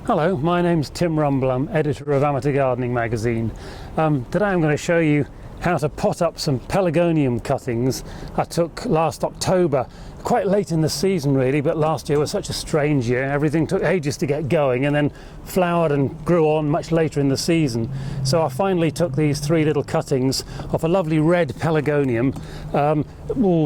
Hello, my name's Tim Rumball. I'm editor of Amateur Gardening magazine. Today I'm going to show you how to pot up some pelargonium cuttings I took last October. Quite late in the season really, but last year was such a strange year. Everything took ages to get going and then flowered and grew on much later in the season. So I finally took these three little cuttings off a lovely red pelargonium,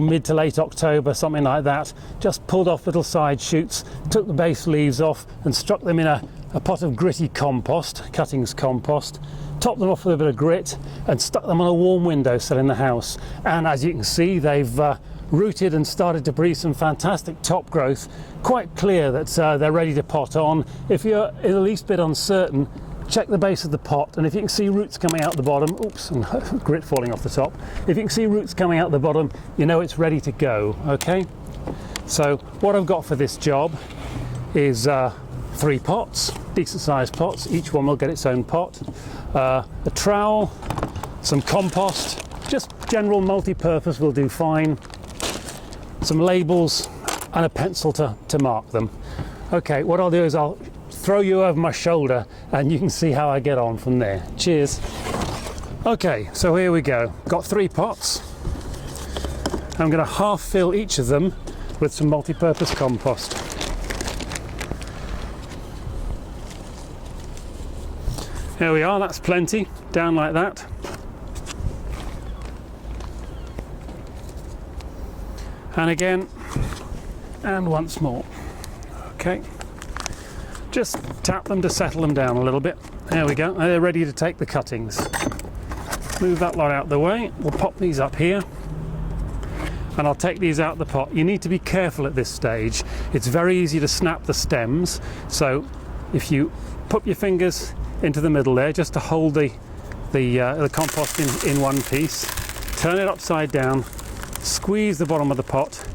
mid to late October, something like that. Just pulled off little side shoots, took the base leaves off and stuck them in a pot of gritty compost, cuttings compost. Topped them off with a bit of grit and stuck them on a warm windowsill in the house. And as you can see, they've rooted and started to breathe some fantastic top growth. Quite clear that they're ready to pot on. If you're the least bit uncertain, check the base of the pot, and if you can see roots coming out the bottom, oops, and grit falling off the top. If you can see roots coming out the bottom, you know it's ready to go, okay? So what I've got for this job is 3 pots, decent sized pots. Each one will get its own pot. A trowel, some compost, just general multi-purpose will do fine. Some labels and a pencil to mark them. Okay, what I'll do is I'll throw you over my shoulder and you can see how I get on from there. Cheers. Okay, so here we go. Got 3 pots. I'm going to half fill each of them with some multi-purpose compost. Here we are, that's plenty, down like that. And again, and once more. Okay, just tap them to settle them down a little bit. There we go, they're ready to take the cuttings. Move that lot out the way, we'll pop these up here. And I'll take these out the pot. You need to be careful at this stage. It's very easy to snap the stems. So if you put your fingers into the middle there, just to hold the compost in one piece, turn it upside down, squeeze the bottom of the pot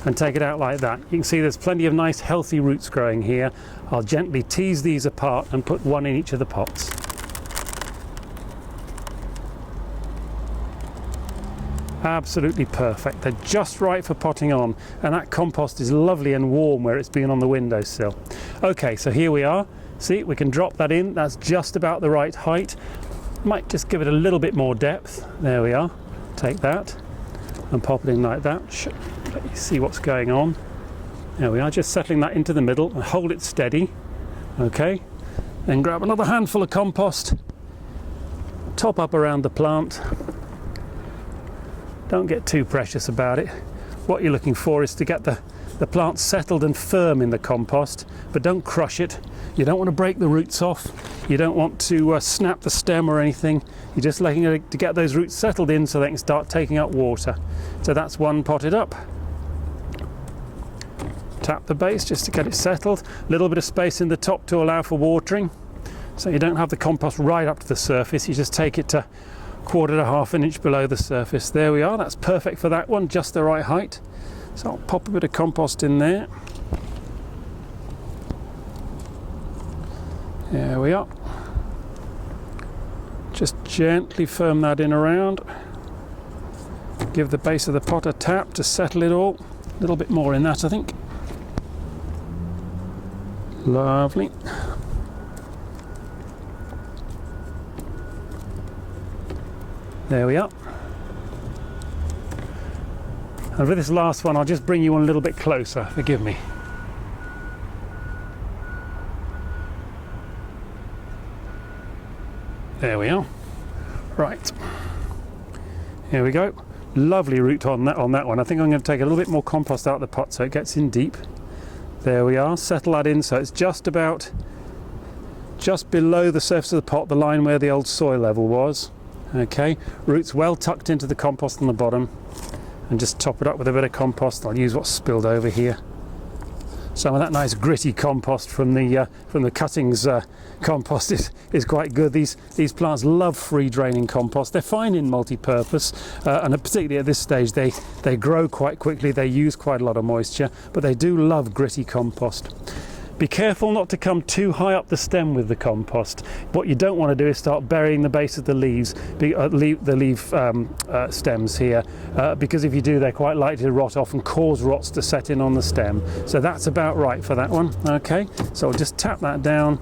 and take it out like that. You can see there's plenty of nice healthy roots growing here. I'll gently tease these apart and put one in each of the pots. Absolutely perfect. They're just right for potting on, and that compost is lovely and warm where it's been on the windowsill. Okay, so here we are. See, we can drop that in. That's just about the right height. Might just give it a little bit more depth. There we are. Take that and pop it in like that. Let you see what's going on. There we are, just settling that into the middle and hold it steady. Okay, then grab another handful of compost, top up around the plant. Don't get too precious about it. What you're looking for is to get the plant settled and firm in the compost, but don't crush it. You don't want to break the roots off. You don't want to snap the stem or anything. You're just letting it to get those roots settled in so they can start taking up water. So that's one potted up. Tap the base just to get it settled. A little bit of space in the top to allow for watering. So you don't have the compost right up to the surface. You just take it to 1/4 to 1/2 inch below the surface. There we are. That's perfect for that one, just the right height. So I'll pop a bit of compost in there. There we are. Just gently firm that in around. Give the base of the pot a tap to settle it all. A little bit more in that, I think. Lovely. There we are. And for this last one, I'll just bring you on a little bit closer. Forgive me. There we are. Right. Here we go. Lovely root on that one. I think I'm going to take a little bit more compost out of the pot so it gets in deep. There we are. Settle that in so it's just below the surface of the pot, the line where the old soil level was. Okay. Roots well tucked into the compost on the bottom. And just top it up with a bit of compost. I'll use what's spilled over here. Some of that nice gritty compost from the cuttings compost is quite good. These plants love free draining compost. They're fine in multi-purpose, and particularly at this stage they grow quite quickly. They use quite a lot of moisture, but they do love gritty compost. Be careful not to come too high up the stem with the compost. What you don't want to do is start burying the base of the leaves, the leaf stems here, because if you do, they're quite likely to rot off and cause rots to set in on the stem. So that's about right for that one. Okay, so I'll just tap that down.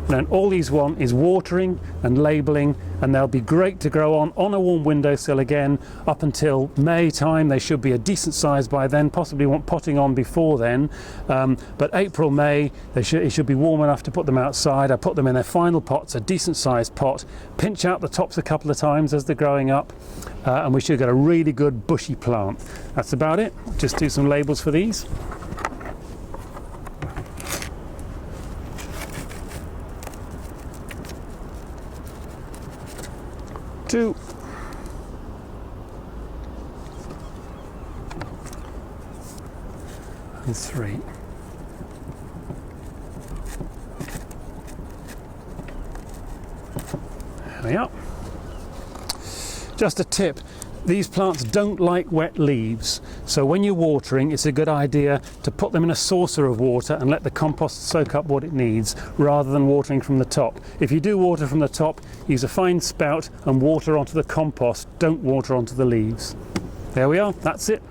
And all these want is watering and labelling, and they'll be great to grow on a warm windowsill again up until May time. They should be a decent size by then, possibly want potting on before then, but April, May, it should be warm enough to put them outside. I put them in their final pots, a decent sized pot, pinch out the tops a couple of times as they're growing up, and we should get a really good bushy plant. That's about it. Just do some labels for these. Two. And three. There we are. Just a tip. These plants don't like wet leaves, so when you're watering, it's a good idea to put them in a saucer of water and let the compost soak up what it needs, rather than watering from the top. If you do water from the top, use a fine spout and water onto the compost, don't water onto the leaves. There we are, that's it.